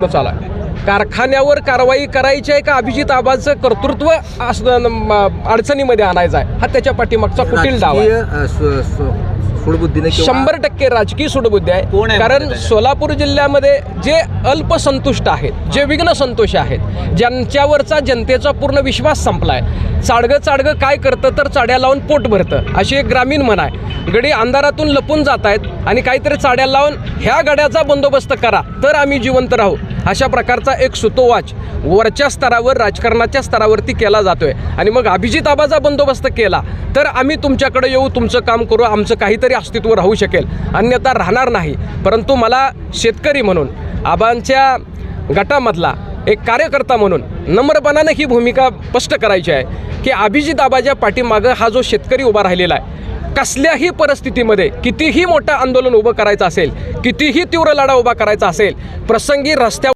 चाला कारखान्यावर कारवाई करायची आहे का अभिजित आबाचं कर्तृत्व अडचणीमध्ये आणायचं आहे हा त्याच्या पाठीमागचा कुटील डाव आहे. सूडबुद्धीने 100% राजकीय सूडबुद्धी आहे. कारण सोलापूर जिल्ह्यामध्ये जे अल्पसंतुष्ट आहेत, जे विघ्न संतोषी आहेत, ज्यांच्यावरचा जनतेचा पूर्ण विश्वास संपलाय. चाडगं काय करतं तर चाड्या लावून पोट भरतं अशी एक ग्रामीण म्हण आहे. गडी अंधारातून लपून जात आहेत आणि काहीतरी चाड्या लावून ह्या गड्याचा बंदोबस्त करा तर आम्ही जिवंत राहू अशा प्रकारचा एक सुतोवाच वरच्या स्तरावर राजकारणाच्या स्तरावरती केला जातोय. आणि मग अभिजित आबाचा बंदोबस्त केला तर आम्ही तुमच्याकडे येऊ, तुमचं काम करू, आमचं काहीतरी अस्तित्व राहू शकेल, अन्यथा राहणार नाही. परंतु मला शेतकरी म्हणून आबांच्या गटामधला एक कार्यकर्ता म्हणून नम्रपणाने ही भूमिका स्पष्ट करायची आहे की अभिजित आबाच्या पाठीमागं हा जो शेतकरी उभा राहिलेला आहे, कसल्याही परिस्थितीमध्ये कितीही मोठं आंदोलन उभं करायचं असेल, कितीही तीव्र लढा उभा करायचा असेल, प्रसंगी रस्त्यावर